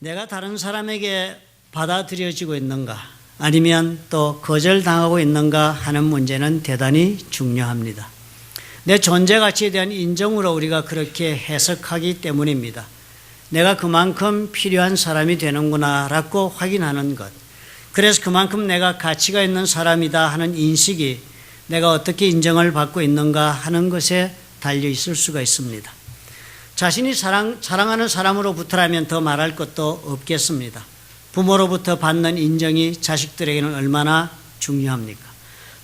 내가 다른 사람에게 받아들여지고 있는가 아니면 또 거절당하고 있는가 하는 문제는 대단히 중요합니다. 내 존재 가치에 대한 인정으로 우리가 그렇게 해석하기 때문입니다. 내가 그만큼 필요한 사람이 되는구나 라고 확인하는 것, 그래서 그만큼 내가 가치가 있는 사람이다 하는 인식이 내가 어떻게 인정을 받고 있는가 하는 것에 달려 있을 수가 있습니다. 자신이 사랑하는 사람으로부터라면 더 말할 것도 없겠습니다. 부모로부터 받는 인정이 자식들에게는 얼마나 중요합니까?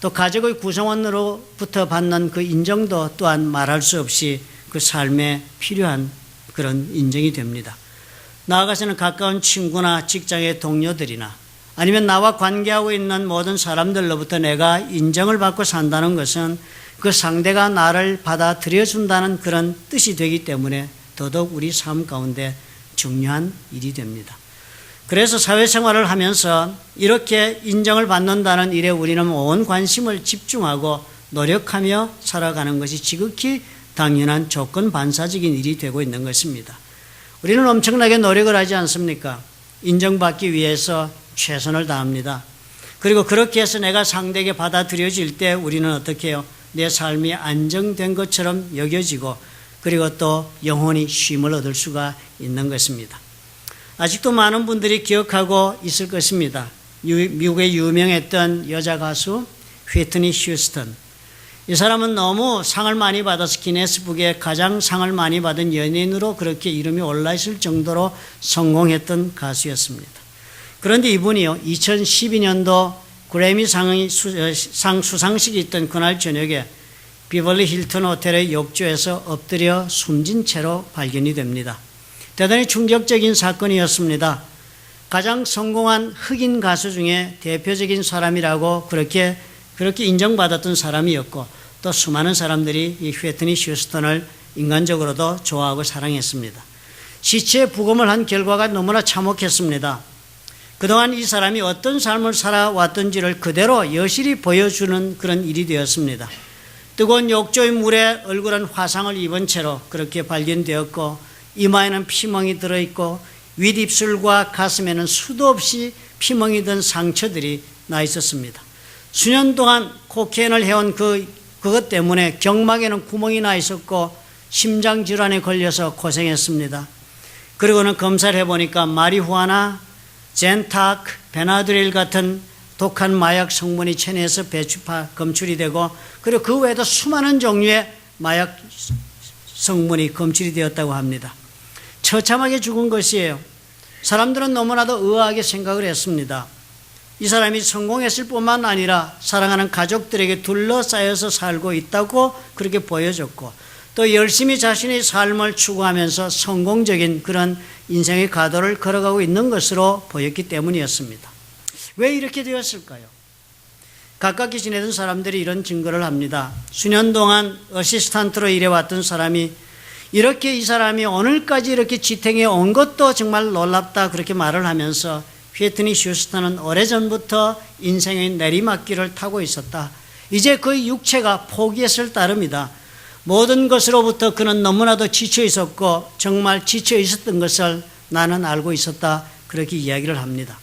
또 가족의 구성원으로부터 받는 그 인정도 또한 말할 수 없이 그 삶에 필요한 그런 인정이 됩니다. 나아가서는 가까운 친구나 직장의 동료들이나 아니면 나와 관계하고 있는 모든 사람들로부터 내가 인정을 받고 산다는 것은 그 상대가 나를 받아들여준다는 그런 뜻이 되기 때문에 더더욱 우리 삶 가운데 중요한 일이 됩니다. 그래서 사회생활을 하면서 이렇게 인정을 받는다는 일에 우리는 온 관심을 집중하고 노력하며 살아가는 것이 지극히 당연한 조건 반사적인 일이 되고 있는 것입니다. 우리는 엄청나게 노력을 하지 않습니까? 인정받기 위해서 최선을 다합니다. 그리고 그렇게 해서 내가 상대에게 받아들여질 때 우리는 어떻게 해요? 내 삶이 안정된 것처럼 여겨지고 그리고 또 영혼이 쉼을 얻을 수가 있는 것입니다. 아직도 많은 분들이 기억하고 있을 것입니다. 미국의 유명했던 여자 가수 휘트니 휴스턴. 이 사람은 너무 상을 많이 받아서 기네스북에 가장 상을 많이 받은 연예인으로 그렇게 이름이 올라있을 정도로 성공했던 가수였습니다. 그런데 이분이요, 2012년도 그래미 상 수상식이 있던 그날 저녁에 비벌리 힐튼 호텔의 욕조에서 엎드려 숨진 채로 발견이 됩니다. 대단히 충격적인 사건이었습니다. 가장 성공한 흑인 가수 중에 대표적인 사람이라고 그렇게 인정받았던 사람이었고 또 수많은 사람들이 이 휘트니 휴스턴을 인간적으로도 좋아하고 사랑했습니다. 시체에 부검을 한 결과가 너무나 참혹했습니다. 그동안 이 사람이 어떤 삶을 살아왔던지를 그대로 여실히 보여주는 그런 일이 되었습니다. 뜨거운 욕조의 물에 얼굴은 화상을 입은 채로 그렇게 발견되었고 이마에는 피멍이 들어있고 윗입술과 가슴에는 수도 없이 피멍이 든 상처들이 나 있었습니다. 수년 동안 코케인을 해온 그것 때문에 경막에는 구멍이 나 있었고 심장질환에 걸려서 고생했습니다. 그리고는 검사를 해보니까 마리후아나, 젠타크, 베나드릴 같은 독한 마약 성분이 체내에서 검출이 되고 그리고 그 외에도 수많은 종류의 마약 성분이 검출이 되었다고 합니다. 처참하게 죽은 것이에요. 사람들은 너무나도 의아하게 생각을 했습니다. 이 사람이 성공했을 뿐만 아니라 사랑하는 가족들에게 둘러싸여서 살고 있다고 그렇게 보여졌고 또 열심히 자신의 삶을 추구하면서 성공적인 그런 인생의 가도를 걸어가고 있는 것으로 보였기 때문이었습니다. 왜 이렇게 되었을까요? 가깝게 지내던 사람들이 이런 증거를 합니다. 수년 동안 어시스탄트로 일해왔던 사람이 이렇게 이 사람이 오늘까지 이렇게 지탱해 온 것도 정말 놀랍다 그렇게 말을 하면서 휘트니 휴스턴은 오래전부터 인생의 내리막길을 타고 있었다. 이제 그의 육체가 포기했을 따름이다. 모든 것으로부터 그는 너무나도 지쳐 있었고 정말 지쳐 있었던 것을 나는 알고 있었다. 그렇게 이야기를 합니다.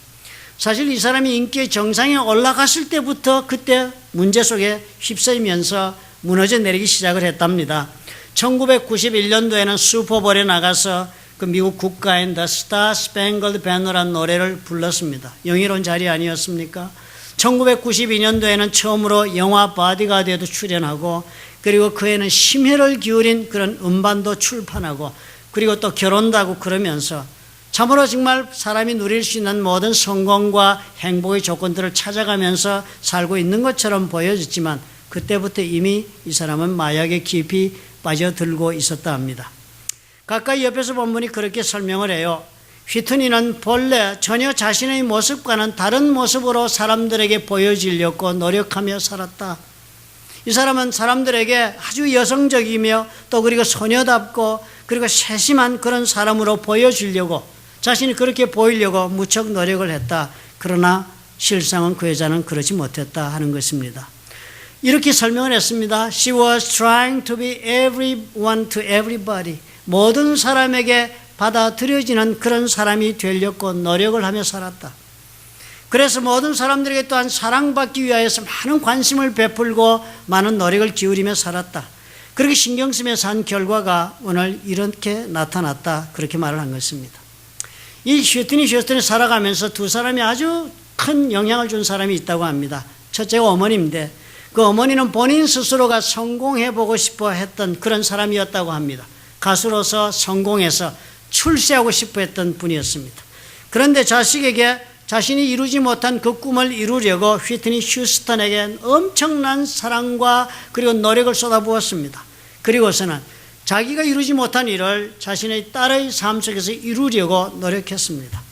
사실 이 사람이 인기의 정상에 올라갔을 때부터 그때 문제 속에 휩싸이면서 무너져 내리기 시작을 했답니다. 1991년도에는 슈퍼볼에 나가서 그 미국 국가인 The Star Spangled Banner라는 노래를 불렀습니다. 영예로운 자리 아니었습니까? 1992년도에는 처음으로 영화 바디가드에도 출연하고 그리고 그 해는 심혈을 기울인 그런 음반도 출판하고 그리고 또 결혼도 하고 그러면서 참으로 정말 사람이 누릴 수 있는 모든 성공과 행복의 조건들을 찾아가면서 살고 있는 것처럼 보여졌지만 그때부터 이미 이 사람은 마약에 깊이 빠져들고 있었다 합니다. 가까이 옆에서 본 분이 그렇게 설명을 해요. 휘트니는 본래 전혀 자신의 모습과는 다른 모습으로 사람들에게 보여지려고 노력하며 살았다. 이 사람은 사람들에게 아주 여성적이며 또 그리고 소녀답고 그리고 세심한 그런 사람으로 보여주려고 자신이 그렇게 보이려고 무척 노력을 했다. 그러나 실상은 그 여자는 그러지 못했다 하는 것입니다. 이렇게 설명을 했습니다. She was trying to be everyone to everybody. 모든 사람에게 받아들여지는 그런 사람이 되려고 노력을 하며 살았다. 그래서 모든 사람들에게 또한 사랑받기 위하여서 많은 관심을 베풀고 많은 노력을 기울이며 살았다. 그렇게 신경 쓰며 산 결과가 오늘 이렇게 나타났다. 그렇게 말을 한 것입니다. 이 휴스턴이 살아가면서 두 사람이 아주 큰 영향을 준 사람이 있다고 합니다. 첫째가 어머니인데 그 어머니는 본인 스스로가 성공해보고 싶어 했던 그런 사람이었다고 합니다. 가수로서 성공해서 출세하고 싶어 했던 분이었습니다. 그런데 자식에게 자신이 이루지 못한 그 꿈을 이루려고 휘트니 휴스턴에게 엄청난 사랑과 그리고 노력을 쏟아부었습니다. 그리고서는 자기가 이루지 못한 일을 자신의 딸의 삶 속에서 이루려고 노력했습니다.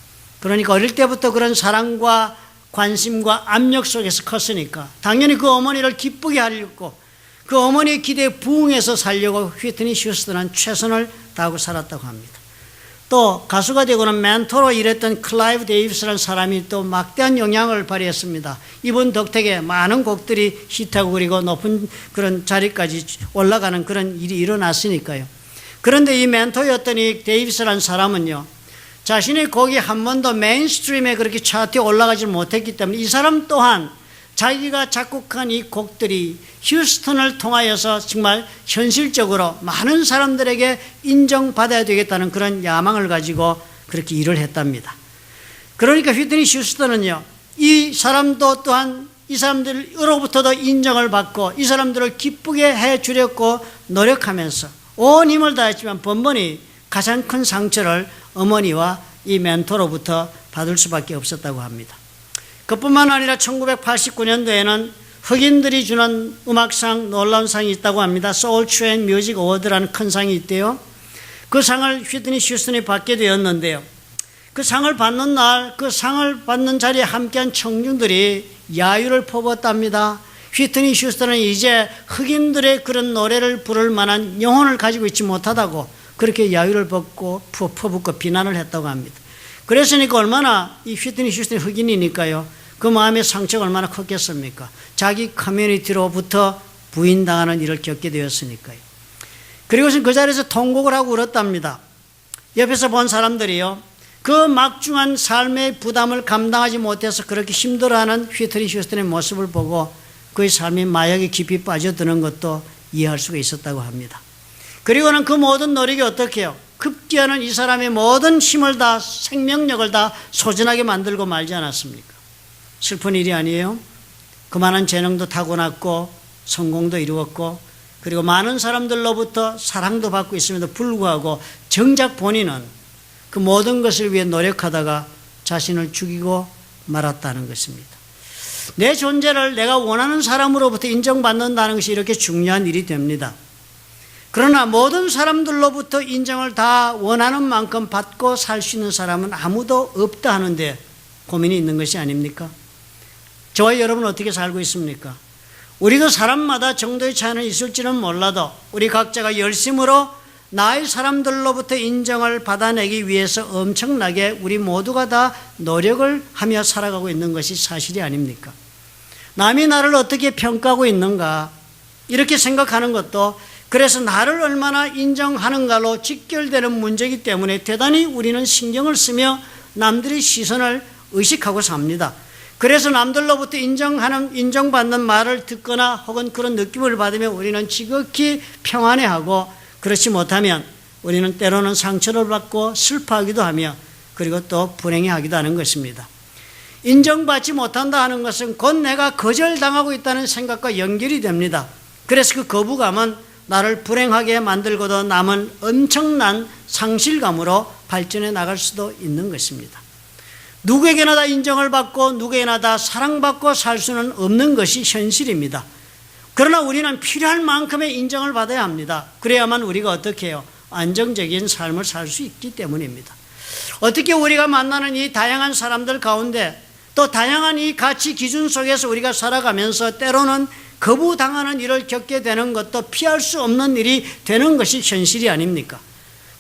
그러니까 어릴 때부터 그런 사랑과 관심과 압력 속에서 컸으니까 당연히 그 어머니를 기쁘게 하려고 그 어머니의 기대에 부응해서 살려고 휘트니 휴스턴은 최선을 다하고 살았다고 합니다. 또 가수가 되고는 멘토로 일했던 클라이브 데이비스라는 사람이 또 막대한 영향을 발휘했습니다. 이분 덕택에 많은 곡들이 히트하고 그리고 높은 그런 자리까지 올라가는 그런 일이 일어났으니까요. 그런데 이 멘토였던 이 데이비스라는 사람은요, 자신의 곡이 한 번도 메인스트림에 그렇게 차트에 올라가지 못했기 때문에 이 사람 또한 자기가 작곡한 이 곡들이 휴스턴을 통하여서 정말 현실적으로 많은 사람들에게 인정받아야 되겠다는 그런 야망을 가지고 그렇게 일을 했답니다. 그러니까 휘트니 휴스턴은요, 이 사람도 또한 이 사람들로부터도 인정을 받고 이 사람들을 기쁘게 해주려고 노력하면서 온 힘을 다했지만 번번이 가장 큰 상처를 어머니와 이 멘토로부터 받을 수밖에 없었다고 합니다. 그뿐만 아니라 1989년도에는 흑인들이 주는 음악상 놀라운 상이 있다고 합니다. 소울 트레인 뮤직 어워드라는 큰 상이 있대요. 그 상을 휘트니 휴스턴이 받게 되었는데요. 그 상을 받는 날, 그 상을 받는 자리에 함께한 청중들이 야유를 퍼붓답니다. 휘트니 휴스턴은 이제 흑인들의 그런 노래를 부를 만한 영혼을 가지고 있지 못하다고 그렇게 야유를 퍼붓고 비난을 했다고 합니다. 그랬으니까 얼마나 이 휘트니 휴스턴이 흑인이니까요. 그 마음의 상처가 얼마나 컸겠습니까? 자기 커뮤니티로부터 부인당하는 일을 겪게 되었으니까요. 그리고서 그 자리에서 통곡을 하고 울었답니다. 옆에서 본 사람들이요, 그 막중한 삶의 부담을 감당하지 못해서 그렇게 힘들어하는 휘트니 휴스턴의 모습을 보고 그의 삶이 마약에 깊이 빠져드는 것도 이해할 수가 있었다고 합니다. 그리고는 그 모든 노력이 어떻게 해요? 급기야는 이 사람의 모든 힘을 다, 생명력을 다 소진하게 만들고 말지 않았습니까? 슬픈 일이 아니에요? 그만한 재능도 타고났고 성공도 이루었고 그리고 많은 사람들로부터 사랑도 받고 있음에도 불구하고 정작 본인은 그 모든 것을 위해 노력하다가 자신을 죽이고 말았다는 것입니다. 내 존재를 내가 원하는 사람으로부터 인정받는다는 것이 이렇게 중요한 일이 됩니다. 그러나 모든 사람들로부터 인정을 다 원하는 만큼 받고 살 수 있는 사람은 아무도 없다 하는데 고민이 있는 것이 아닙니까? 저와 여러분은 어떻게 살고 있습니까? 우리도 사람마다 정도의 차이는 있을지는 몰라도 우리 각자가 열심으로 나의 사람들로부터 인정을 받아내기 위해서 엄청나게 우리 모두가 다 노력을 하며 살아가고 있는 것이 사실이 아닙니까? 남이 나를 어떻게 평가하고 있는가 이렇게 생각하는 것도 그래서 나를 얼마나 인정하는가로 직결되는 문제이기 때문에 대단히 우리는 신경을 쓰며 남들의 시선을 의식하고 삽니다. 그래서 남들로부터 인정받는 말을 듣거나 혹은 그런 느낌을 받으면 우리는 지극히 평안해하고 그렇지 못하면 우리는 때로는 상처를 받고 슬퍼하기도 하며 그리고 또 불행해하기도 하는 것입니다. 인정받지 못한다 하는 것은 곧 내가 거절당하고 있다는 생각과 연결이 됩니다. 그래서 그 거부감은 나를 불행하게 만들고도 남은 엄청난 상실감으로 발전해 나갈 수도 있는 것입니다. 누구에게나 다 인정을 받고 누구에게나 다 사랑받고 살 수는 없는 것이 현실입니다. 그러나 우리는 필요한 만큼의 인정을 받아야 합니다. 그래야만 우리가 어떻게 해요? 안정적인 삶을 살 수 있기 때문입니다. 어떻게 우리가 만나는 이 다양한 사람들 가운데 또 다양한 이 가치 기준 속에서 우리가 살아가면서 때로는 거부당하는 일을 겪게 되는 것도 피할 수 없는 일이 되는 것이 현실이 아닙니까?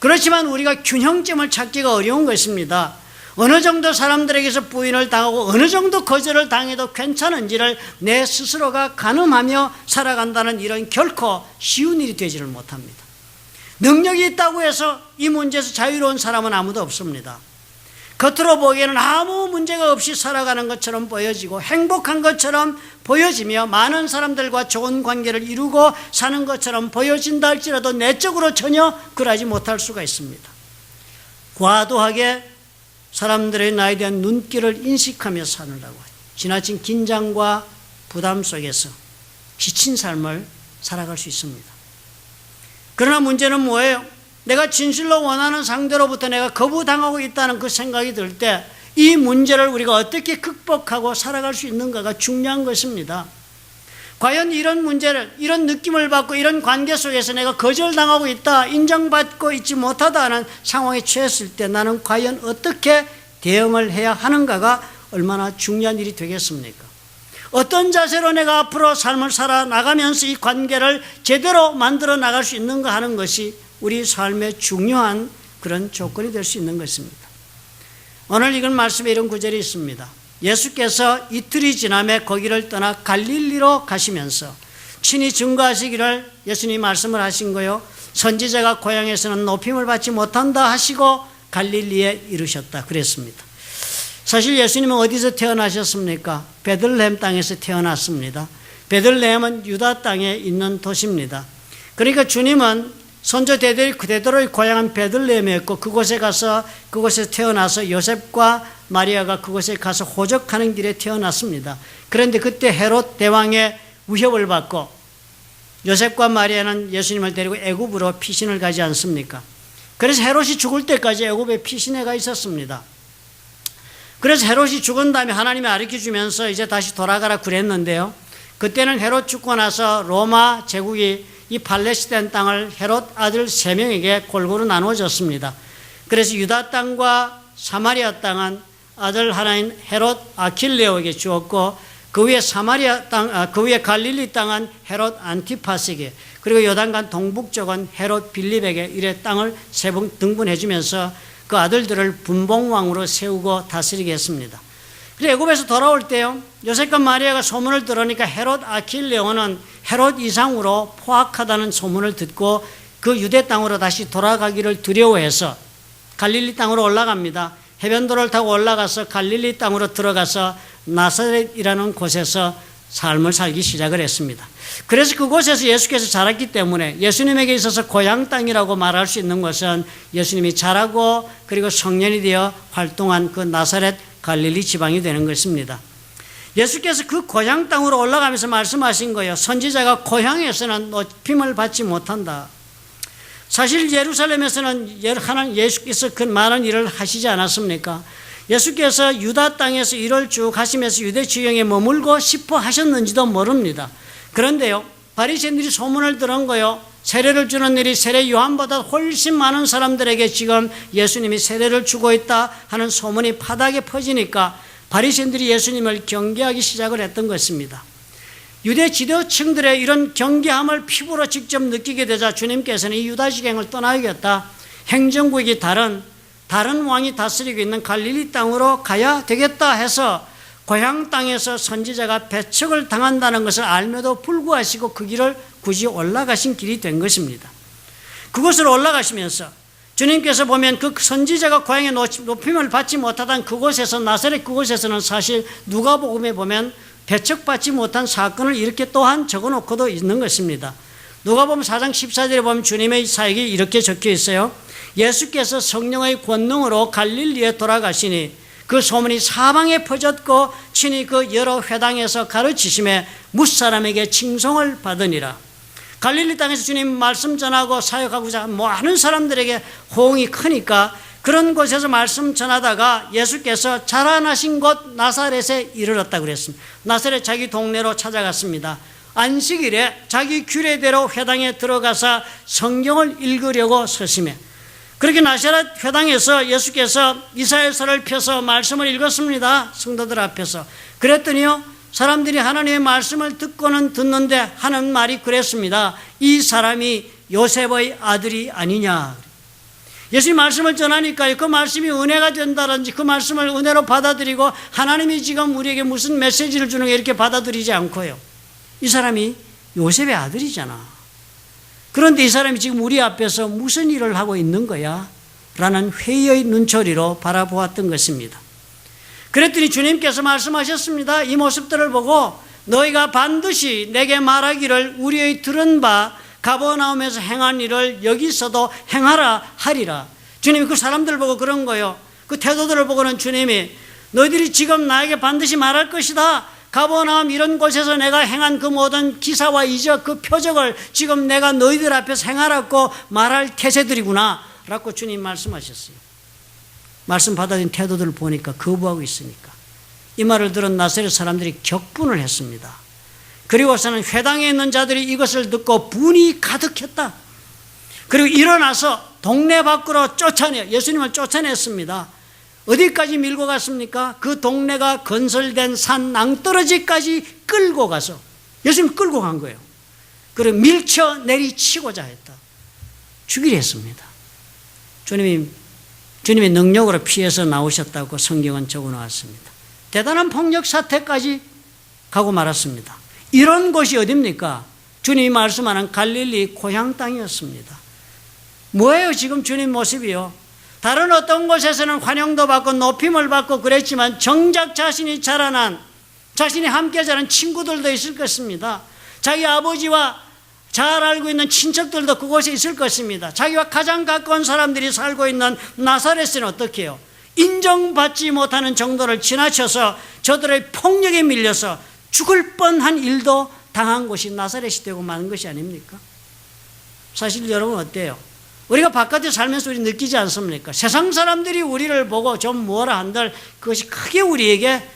그렇지만 우리가 균형점을 찾기가 어려운 것입니다. 어느 정도 사람들에게서 부인을 당하고 어느 정도 거절을 당해도 괜찮은지를 내 스스로가 가늠하며 살아간다는 일은 결코 쉬운 일이 되지를 못합니다. 능력이 있다고 해서 이 문제에서 자유로운 사람은 아무도 없습니다. 겉으로 보기에는 아무 문제가 없이 살아가는 것처럼 보여지고 행복한 것처럼 보여지며 많은 사람들과 좋은 관계를 이루고 사는 것처럼 보여진다 할지라도 내적으로 전혀 그러지 못할 수가 있습니다. 과도하게 사람들의 나에 대한 눈길을 인식하며 사느라고 지나친 긴장과 부담 속에서 지친 삶을 살아갈 수 있습니다. 그러나 문제는 뭐예요? 내가 진실로 원하는 상대로부터 내가 거부당하고 있다는 그 생각이 들 때 이 문제를 우리가 어떻게 극복하고 살아갈 수 있는가가 중요한 것입니다. 과연 이런 문제를, 이런 느낌을 받고 이런 관계 속에서 내가 거절당하고 있다, 인정받고 있지 못하다는 상황에 처했을 때 나는 과연 어떻게 대응을 해야 하는가가 얼마나 중요한 일이 되겠습니까? 어떤 자세로 내가 앞으로 삶을 살아나가면서 이 관계를 제대로 만들어 나갈 수 있는가 하는 것이 우리 삶의 중요한 그런 조건이 될 수 있는 것입니다. 오늘 읽은 말씀에 이런 구절이 있습니다. 예수께서 이틀이 지남에 거기를 떠나 갈릴리로 가시면서 친히 증거하시기를 예수님이 말씀을 하신 거요. 선지자가 고향에서는 높임을 받지 못한다 하시고 갈릴리에 이르셨다 그랬습니다. 사실 예수님은 어디서 태어나셨습니까? 베들레헴 땅에서 태어났습니다. 베들레헴은 유다 땅에 있는 도시입니다. 그러니까 주님은 선조 대대로의 고향은 베들레헴이었고 그곳에서 태어나서 요셉과 마리아가 그곳에 가서 호적하는 길에 태어났습니다. 그런데 그때 헤롯 대왕의 위협을 받고 요셉과 마리아는 예수님을 데리고 애굽으로 피신을 가지 않습니까? 그래서 헤롯이 죽을 때까지 애굽에 피신해 가 있었습니다. 그래서 헤롯이 죽은 다음에 하나님이 가르쳐주면서 이제 다시 돌아가라 그랬는데요. 그때는 헤롯 죽고 나서 로마 제국이 이 팔레스타인 땅을 헤롯 아들 3명에게 골고루 나누어졌습니다. 그래서 유다 땅과 사마리아 땅은 아들 하나인 헤롯 아킬레오에게 주었고 그 위에 그 위에 갈릴리 땅은 헤롯 안티파스에게 그리고 요단강 동북쪽은 헤롯 빌립에게 이래 땅을 등분해 주면서 그 아들들을 분봉왕으로 세우고 다스리게 했습니다. 그래서 애굽에서 돌아올 때요. 요셉과 마리아가 소문을 들으니까 헤롯 아킬레오는 헤롯 이상으로 포악하다는 소문을 듣고 그 유대 땅으로 다시 돌아가기를 두려워해서 갈릴리 땅으로 올라갑니다. 해변도를 타고 올라가서 갈릴리 땅으로 들어가서 나사렛이라는 곳에서 삶을 살기 시작을 했습니다. 그래서 그곳에서 예수께서 자랐기 때문에 예수님에게 있어서 고향 땅이라고 말할 수 있는 것은 예수님이 자라고 그리고 성년이 되어 활동한 그 나사렛 갈릴리 지방이 되는 것입니다. 예수께서 그 고향 땅으로 올라가면서 말씀하신 거예요. 선지자가 고향에서는 높임을 받지 못한다. 사실 예루살렘에서는 예수께서 그 많은 일을 하시지 않았습니까? 예수께서 유다 땅에서 일을 쭉 하시면서 유대 지경에 머물고 싶어 하셨는지도 모릅니다. 그런데요, 바리새인들이 소문을 들은 거요. 세례를 주는 일이 세례 요한보다 훨씬 많은 사람들에게 지금 예수님이 세례를 주고 있다 하는 소문이 바닥에 퍼지니까 바리새인들이 예수님을 경계하기 시작을 했던 것입니다. 유대 지도층들의 이런 경계함을 피부로 직접 느끼게 되자 주님께서는 이 유다 지경을 떠나야겠다. 행정국이 다른 왕이 다스리고 있는 갈릴리 땅으로 가야 되겠다 해서 고향 땅에서 선지자가 배척을 당한다는 것을 알며도 불구하시고 그 길을 굳이 올라가신 길이 된 것입니다. 그곳으로 올라가시면서 주님께서 보면 그 선지자가 고향에 높임을 받지 못하던 그곳에서 나사렛 그곳에서는 사실 누가복음에 보면 배척받지 못한 사건을 이렇게 또한 적어놓고도 있는 것입니다. 누가복음 4장 14절에 보면 주님의 사역이 이렇게 적혀 있어요. 예수께서 성령의 권능으로 갈릴리에 돌아가시니 그 소문이 사방에 퍼졌고 친히 그 여러 회당에서 가르치심에 뭇사람에게 칭송을 받으니라. 갈릴리 땅에서 주님 말씀 전하고 사역하고자 많은 사람들에게 호응이 크니까 그런 곳에서 말씀 전하다가 예수께서 자라나신 곳 나사렛에 이르렀다고 그랬습니다. 나사렛 자기 동네로 찾아갔습니다. 안식일에 자기 규례대로 회당에 들어가서 성경을 읽으려고 서심해 그렇게 나사렛 회당에서 예수께서 이사야서를 펴서 말씀을 읽었습니다. 성도들 앞에서. 그랬더니요, 사람들이 하나님의 말씀을 듣고는 듣는데 하는 말이 그랬습니다. 이 사람이 요셉의 아들이 아니냐. 예수님 말씀을 전하니까 그 말씀이 은혜가 된다든지 그 말씀을 은혜로 받아들이고 하나님이 지금 우리에게 무슨 메시지를 주는 게 이렇게 받아들이지 않고요. 이 사람이 요셉의 아들이잖아. 그런데 이 사람이 지금 우리 앞에서 무슨 일을 하고 있는 거야? 라는 회의의 눈초리로 바라보았던 것입니다. 그랬더니 주님께서 말씀하셨습니다. 이 모습들을 보고 너희가 반드시 내게 말하기를 우리의 들은 바 가버나움에서 행한 일을 여기서도 행하라 하리라. 주님이 그 사람들 보고 그런 거예요. 그 태도들을 보고는 주님이 너희들이 지금 나에게 반드시 말할 것이다. 가버나움 이런 곳에서 내가 행한 그 모든 기사와 이적 그 표적을 지금 내가 너희들 앞에서 행하라고 말할 태세들이구나 라고 주님 말씀하셨어요. 말씀 받아들인 태도들을 보니까 거부하고 있으니까 이 말을 들은 나사렛 사람들이 격분을 했습니다. 그리고서는 회당에 있는 자들이 이것을 듣고 분이 가득했다. 그리고 일어나서 동네 밖으로 예수님을 쫓아냈습니다. 어디까지 밀고 갔습니까? 그 동네가 건설된 산 낭떠러지까지 끌고 가서 예수님 끌고 간 거예요. 그리고 밀쳐 내리치고자 했다. 죽이려 했습니다. 주님의 능력으로 피해서 나오셨다고 성경은 적어놓았습니다. 대단한 폭력 사태까지 가고 말았습니다. 이런 곳이 어디입니까? 주님이 말씀하는 갈릴리 고향 땅이었습니다. 뭐예요 지금 주님 모습이요? 다른 어떤 곳에서는 환영도 받고 높임을 받고 그랬지만 정작 자신이 자라난 자신이 함께 자란 친구들도 있을 것입니다. 자기 아버지와 잘 알고 있는 친척들도 그곳에 있을 것입니다. 자기와 가장 가까운 사람들이 살고 있는 나사렛은 어떻게 해요? 인정받지 못하는 정도를 지나쳐서 저들의 폭력에 밀려서 죽을 뻔한 일도 당한 곳이 나사렛이 되고 마는 것이 아닙니까? 사실 여러분 어때요? 우리가 바깥에 살면서 우리 느끼지 않습니까? 세상 사람들이 우리를 보고 좀 뭐라 한들 그것이 크게 우리에게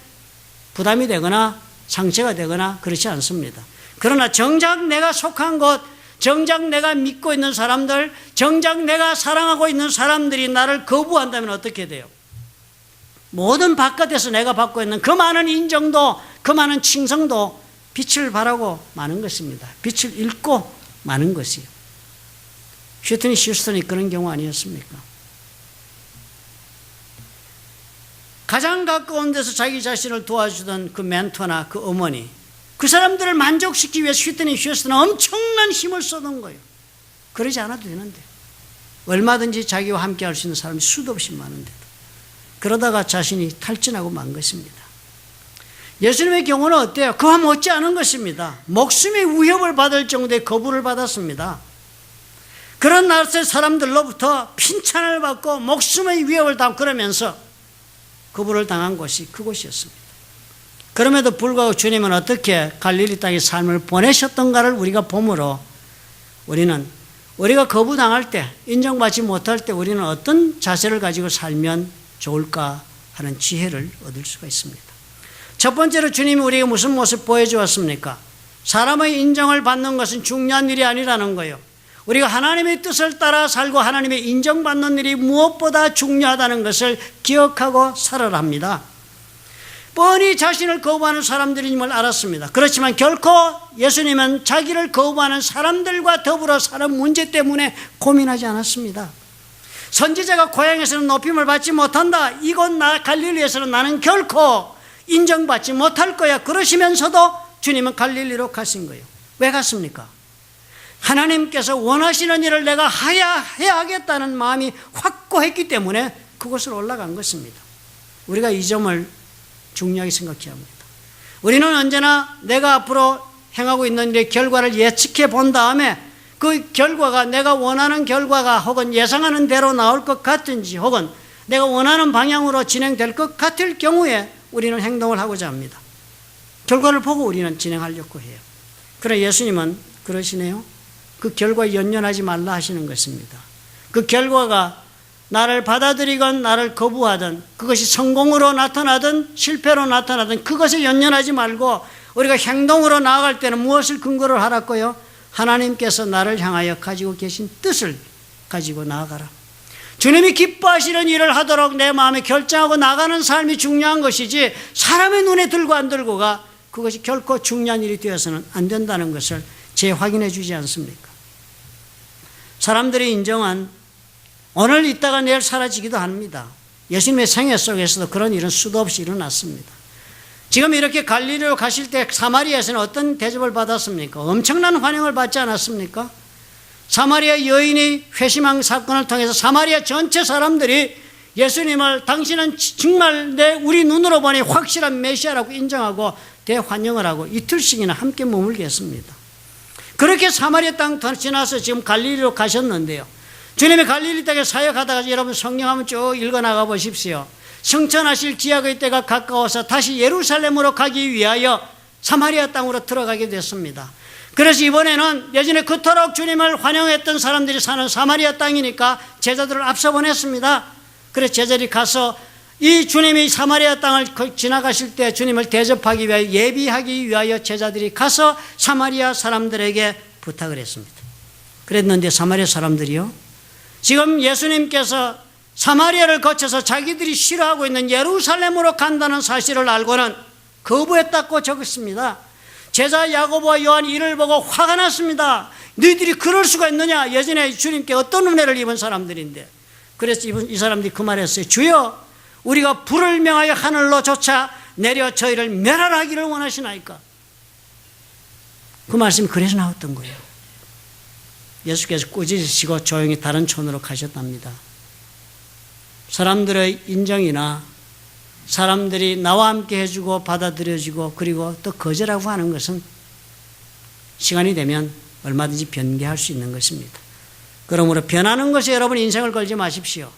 부담이 되거나 상처가 되거나 그렇지 않습니다. 그러나 정작 내가 속한 곳, 정작 내가 믿고 있는 사람들, 정작 내가 사랑하고 있는 사람들이 나를 거부한다면 어떻게 돼요? 모든 바깥에서 내가 받고 있는 그 많은 인정도, 그 많은 칭송도 빛을 발하고 마는 것입니다. 빛을 잃고 마는 것이요. 휘트니 휴스턴이 그런 경우 아니었습니까? 가장 가까운 데서 자기 자신을 도와주던 그 멘토나 그 어머니, 그 사람들을 만족시키기 위해 휘트니 휴스턴은 엄청난 힘을 쏟은 거예요. 그러지 않아도 되는데 얼마든지 자기와 함께 할 수 있는 사람이 수도 없이 많은데도 그러다가 자신이 탈진하고 만 것입니다. 예수님의 경우는 어때요? 그와 못지않은 것입니다. 목숨의 위협을 받을 정도의 거부를 받았습니다. 그런 나라의 사람들로부터 핀찬을 받고 목숨의 위협을 당하고 그러면서 거부를 당한 곳이 그곳이었습니다. 그럼에도 불구하고 주님은 어떻게 갈릴리 땅의 삶을 보내셨던가를 우리가 보므로 우리가 거부당할 때, 인정받지 못할 때 우리는 어떤 자세를 가지고 살면 좋을까 하는 지혜를 얻을 수가 있습니다. 첫 번째로 주님이 우리에게 무슨 모습 보여주었습니까? 사람의 인정을 받는 것은 중요한 일이 아니라는 거예요. 우리가 하나님의 뜻을 따라 살고 하나님의 인정받는 일이 무엇보다 중요하다는 것을 기억하고 살아라 합니다. 뻔히 자신을 거부하는 사람들임을 알았습니다. 그렇지만 결코 예수님은 자기를 거부하는 사람들과 더불어 사는 문제 때문에 고민하지 않았습니다. 선지자가 고향에서는 높임을 받지 못한다. 이곳 갈릴리에서는 나는 결코 인정받지 못할 거야. 그러시면서도 주님은 갈릴리로 가신 거예요. 왜 갔습니까? 하나님께서 원하시는 일을 내가 해야 하겠다는 마음이 확고했기 때문에 그곳으로 올라간 것입니다. 우리가 이 점을 중요하게 생각해야 합니다. 우리는 언제나 내가 앞으로 행하고 있는 일의 결과를 예측해 본 다음에 그 결과가 내가 원하는 결과가 혹은 예상하는 대로 나올 것 같은지 혹은 내가 원하는 방향으로 진행될 것 같을 경우에 우리는 행동을 하고자 합니다. 결과를 보고 우리는 진행하려고 해요. 그러나 예수님은 그러시네요. 그 결과에 연연하지 말라 하시는 것입니다. 그 결과가 나를 받아들이건 나를 거부하든 그것이 성공으로 나타나든 실패로 나타나든 그것에 연연하지 말고 우리가 행동으로 나아갈 때는 무엇을 근거로 하라고요? 하나님께서 나를 향하여 가지고 계신 뜻을 가지고 나아가라. 주님이 기뻐하시는 일을 하도록 내 마음에 결정하고 나가는 삶이 중요한 것이지 사람의 눈에 들고 안 들고가 그것이 결코 중요한 일이 되어서는 안 된다는 것을 재확인해 주지 않습니까? 사람들의 인정은 오늘 있다가 내일 사라지기도 합니다. 예수님의 생애 속에서도 그런 일은 수도 없이 일어났습니다. 지금 이렇게 갈릴리로 가실 때 사마리아에서는 어떤 대접을 받았습니까? 엄청난 환영을 받지 않았습니까? 사마리아 여인이 회심한 사건을 통해서 사마리아 전체 사람들이 예수님을 당신은 정말 우리 눈으로 보니 확실한 메시아라고 인정하고 대환영을 하고 이틀씩이나 함께 머물게 했습니다. 그렇게 사마리아 땅 지나서 지금 갈릴리로 가셨는데요. 주님이 갈릴리 땅에 사역하다가 여러분 성경 한번 쭉 읽어나가 보십시오. 성천하실 기약의 때가 가까워서 다시 예루살렘으로 가기 위하여 사마리아 땅으로 들어가게 됐습니다. 그래서 이번에는 예전에 그토록 주님을 환영했던 사람들이 사는 사마리아 땅이니까 제자들을 앞서 보냈습니다. 그래서 제자들이 가서 이 주님이 사마리아 땅을 지나가실 때 주님을 대접하기 위하여 예비하기 위하여 제자들이 가서 사마리아 사람들에게 부탁을 했습니다. 그랬는데 사마리아 사람들이요, 지금 예수님께서 사마리아를 거쳐서 자기들이 싫어하고 있는 예루살렘으로 간다는 사실을 알고는 거부했다고 적었습니다. 제자 야고보와 요한이 이를 보고 화가 났습니다. 너희들이 그럴 수가 있느냐? 예전에 주님께 어떤 은혜를 입은 사람들인데. 그래서 이 사람들이 그 말했어요. 주여, 우리가 불을 명하여 하늘로 쫓아 내려 저희를 멸하기를 원하시나이까? 그 말씀이 그래서 나왔던 거예요. 예수께서 꾸짖으시고 조용히 다른 촌으로 가셨답니다. 사람들의 인정이나 사람들이 나와 함께 해주고 받아들여주고 그리고 또 거절하고 하는 것은 시간이 되면 얼마든지 변개할 수 있는 것입니다. 그러므로 변하는 것에 여러분 인생을 걸지 마십시오.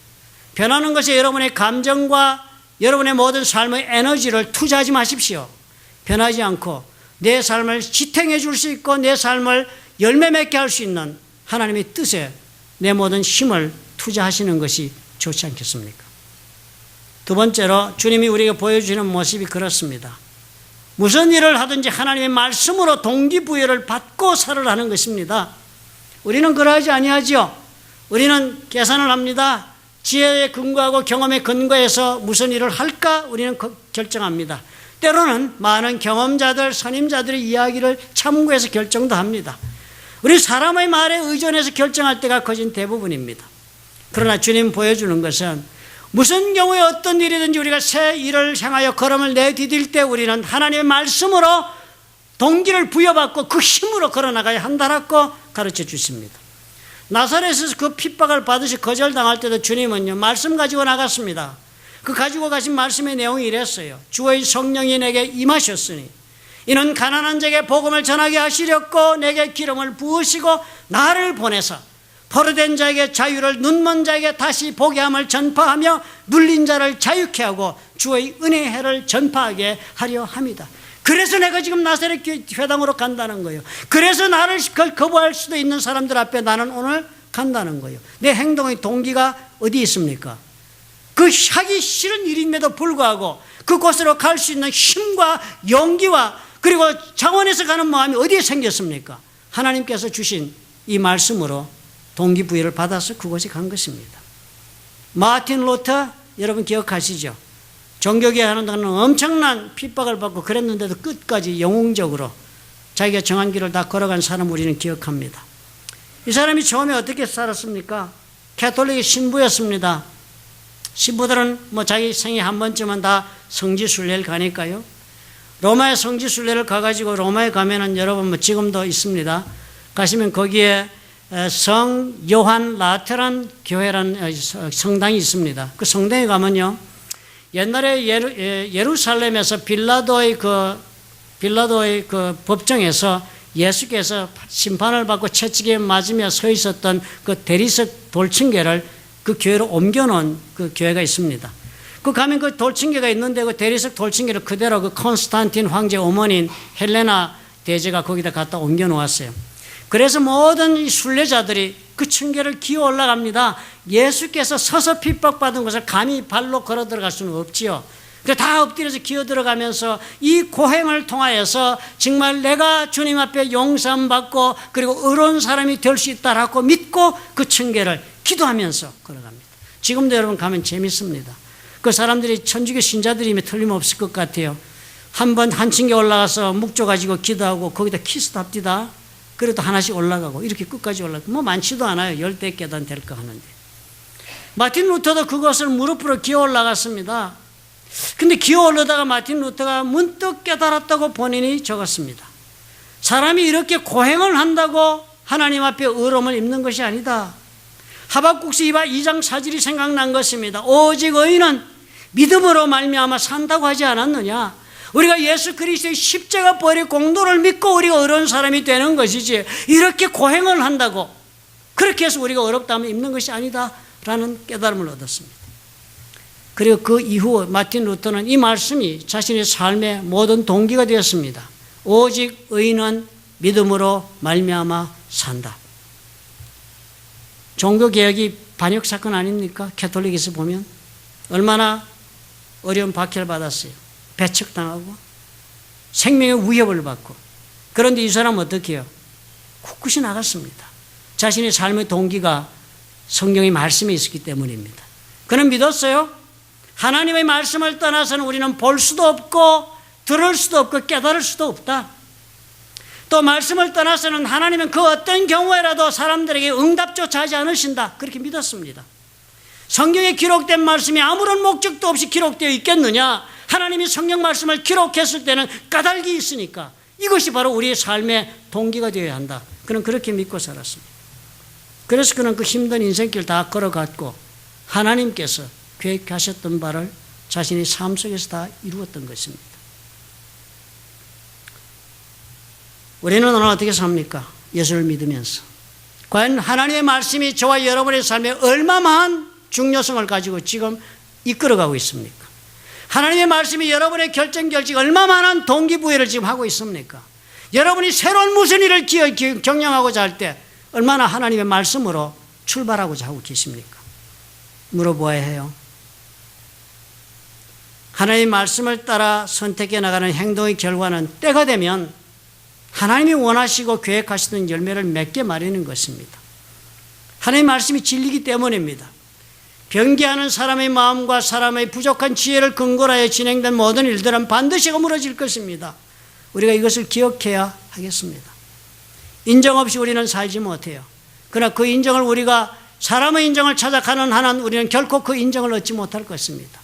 변하는 것에 여러분의 감정과 여러분의 모든 삶의 에너지를 투자하지 마십시오. 변하지 않고 내 삶을 지탱해 줄 수 있고 내 삶을 열매 맺게 할 수 있는 하나님의 뜻에 내 모든 힘을 투자하시는 것이 좋지 않겠습니까? 두 번째로 주님이 우리에게 보여주시는 모습이 그렇습니다. 무슨 일을 하든지 하나님의 말씀으로 동기부여를 받고 살아가는 것입니다. 우리는 그러하지 아니하지요. 우리는 계산을 합니다. 지혜에 근거하고 경험에 근거해서 무슨 일을 할까 우리는 결정합니다. 때로는 많은 경험자들, 선임자들의 이야기를 참고해서 결정도 합니다. 우리 사람의 말에 의존해서 결정할 때가 거진 대부분입니다. 그러나 주님 보여주는 것은 무슨 경우에 어떤 일이든지 우리가 새 일을 향하여 걸음을 내디딜 때 우리는 하나님의 말씀으로 동기를 부여받고 그 힘으로 걸어나가야 한다라고 가르쳐 주십니다. 나사렛에서 그 핍박을 받으시 거절당할 때도 주님은요, 말씀 가지고 나갔습니다. 그 가지고 가신 말씀의 내용이 이랬어요. 주의 성령이 내게 임하셨으니 이는 가난한 자에게 복음을 전하게 하시렸고 내게 기름을 부으시고 나를 보내서 포로된 자에게 자유를, 눈먼 자에게 다시 보게 함을 전파하며 눌린 자를 자유케 하고 주의 은혜의 해를 전파하게 하려 함이다. 그래서 내가 지금 나사렛 회당으로 간다는 거예요. 그래서 나를 거부할 수도 있는 사람들 앞에 나는 오늘 간다는 거예요. 내 행동의 동기가 어디 있습니까? 그 하기 싫은 일임에도 불구하고 그곳으로 갈 수 있는 힘과 용기와 그리고 차원에서 가는 마음이 어디에 생겼습니까? 하나님께서 주신 이 말씀으로 동기부여를 받아서 그곳에 간 것입니다. 마틴 루터 여러분 기억하시죠? 종교개혁 하는 동안 엄청난 핍박을 받고 그랬는데도 끝까지 영웅적으로 자기가 정한 길을 다 걸어간 사람 우리는 기억합니다. 이 사람이 처음에 어떻게 살았습니까? 가톨릭의 신부였습니다. 신부들은 자기 생에 한 번쯤은 다 성지순례를 가니까요. 로마의 성지순례를 가가지고 로마에 가면은 여러분 지금도 있습니다. 가시면 거기에 성 요한 라테란 교회라는 성당이 있습니다. 그 성당에 가면요, 옛날에 예루살렘에서 빌라도의 그 법정에서 예수께서 심판을 받고 채찍에 맞으며 서 있었던 그 대리석 돌층계를 그 교회로 옮겨놓은 그 교회가 있습니다. 그 가면 그 돌층계가 있는데 그 대리석 돌층계를 그대로 그 콘스탄틴 황제 어머니인 헬레나 대제가 거기다 갖다 옮겨 놓았어요. 그래서 모든 순례자들이 그 층계를 기어 올라갑니다. 예수께서 서서 핍박받은 것을 감히 발로 걸어 들어갈 수는 없지요. 다 엎드려서 기어 들어가면서 이 고행을 통하여서 정말 내가 주님 앞에 용서받고 그리고 의로운 사람이 될 수 있다라고 믿고 그 층계를 기도하면서 걸어갑니다. 지금도 여러분 가면 재밌습니다. 그 사람들이 천주교 신자들이면 틀림없을 것 같아요. 한 층계 올라가서 묵조 가지고 기도하고 거기다 키스도 합디다. 그래도 하나씩 올라가고 이렇게 끝까지 올라가고 많지도 않아요. 10대 계단 될까 하는데. 마틴 루터도 그것을 무릎으로 기어 올라갔습니다. 근데 기어 올라다가 마틴 루터가 문득 깨달았다고 본인이 적었습니다. 사람이 이렇게 고행을 한다고 하나님 앞에 의로움을 입는 것이 아니다. 하박국서 2장 4절이 생각난 것입니다. 오직 의인은 믿음으로 말미암아 산다고 하지 않았느냐. 우리가 예수 그리스도의 십자가 보혈의 공로를 믿고 우리가 의로운 사람이 되는 것이지, 이렇게 고행을 한다고 그렇게 해서 우리가 어렵다면 입는 것이 아니다라는 깨달음을 얻었습니다. 그리고 그 이후 마틴 루터는 이 말씀이 자신의 삶의 모든 동기가 되었습니다. 오직 의인은 믿음으로 말미암아 산다. 종교개혁이 반역사건 아닙니까? 캐톨릭에서 보면 얼마나 어려운 박해를 받았어요. 배척당하고 생명의 위협을 받고. 그런데 이 사람은 어떻게 해요? 굳굳이 나갔습니다. 자신의 삶의 동기가 성경의 말씀에 있었기 때문입니다. 그는 믿었어요. 하나님의 말씀을 떠나서는 우리는 볼 수도 없고 들을 수도 없고 깨달을 수도 없다. 또 말씀을 떠나서는 하나님은 그 어떤 경우에라도 사람들에게 응답조차 하지 않으신다. 그렇게 믿었습니다. 성경에 기록된 말씀이 아무런 목적도 없이 기록되어 있겠느냐? 하나님이 성경 말씀을 기록했을 때는 까닭이 있으니까 이것이 바로 우리의 삶의 동기가 되어야 한다. 그는 그렇게 믿고 살았습니다. 그래서 그는 그 힘든 인생길 다 걸어갔고 하나님께서 계획하셨던 바를 자신의 삶 속에서 다 이루었던 것입니다. 우리는 오늘 어떻게 삽니까? 예수를 믿으면서. 과연 하나님의 말씀이 저와 여러분의 삶에 얼마만 중요성을 가지고 지금 이끌어가고 있습니까? 하나님의 말씀이 여러분의 결정결정 얼마만한 동기부여를 지금 하고 있습니까? 여러분이 새로운 무슨 일을 경영하고자 할 때 얼마나 하나님의 말씀으로 출발하고자 하고 계십니까? 물어보아야 해요. 하나님의 말씀을 따라 선택해 나가는 행동의 결과는 때가 되면 하나님이 원하시고 계획하시던 열매를 맺게 마련인 것입니다. 하나님의 말씀이 진리이기 때문입니다. 변개하는 사람의 마음과 사람의 부족한 지혜를 근거로 하여 진행된 모든 일들은 반드시 허물어질 것입니다. 우리가 이것을 기억해야 하겠습니다. 인정 없이 우리는 살지 못해요. 그러나 그 인정을 우리가 사람의 인정을 찾아가는 한은 우리는 결코 그 인정을 얻지 못할 것입니다.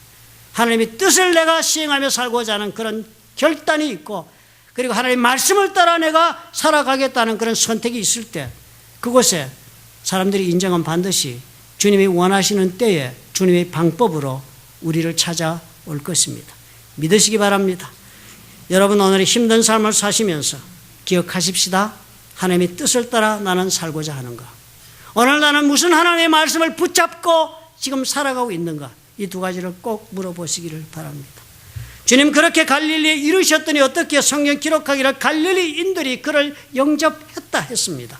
하나님의 뜻을 내가 시행하며 살고자 하는 그런 결단이 있고, 그리고 하나님의 말씀을 따라 내가 살아가겠다는 그런 선택이 있을 때 그곳에 사람들이 인정은 반드시 주님이 원하시는 때에 주님의 방법으로 우리를 찾아올 것입니다. 믿으시기 바랍니다. 여러분 오늘 힘든 삶을 사시면서 기억하십시다. 하나님의 뜻을 따라 나는 살고자 하는가? 오늘 나는 무슨 하나님의 말씀을 붙잡고 지금 살아가고 있는가? 이 두 가지를 꼭 물어보시기를 바랍니다. 주님 그렇게 갈릴리에 이르셨더니 어떻게 성경 기록하기를 갈릴리인들이 그를 영접했다 했습니다.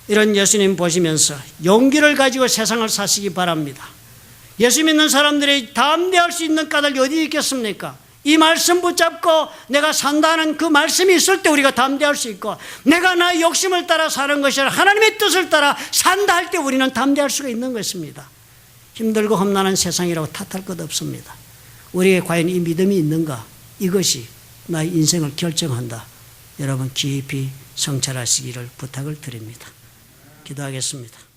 이런 예수님 보시면서 용기를 가지고 세상을 사시기 바랍니다. 예수 믿는 사람들이 담대할 수 있는 까닭이 어디 있겠습니까? 이 말씀 붙잡고 내가 산다는 그 말씀이 있을 때 우리가 담대할 수 있고, 내가 나의 욕심을 따라 사는 것이 아니라 하나님의 뜻을 따라 산다 할 때 우리는 담대할 수가 있는 것입니다. 힘들고 험난한 세상이라고 탓할 것 없습니다. 우리에게 과연 이 믿음이 있는가? 이것이 나의 인생을 결정한다. 여러분 깊이 성찰하시기를 부탁을 드립니다. 기도하겠습니다.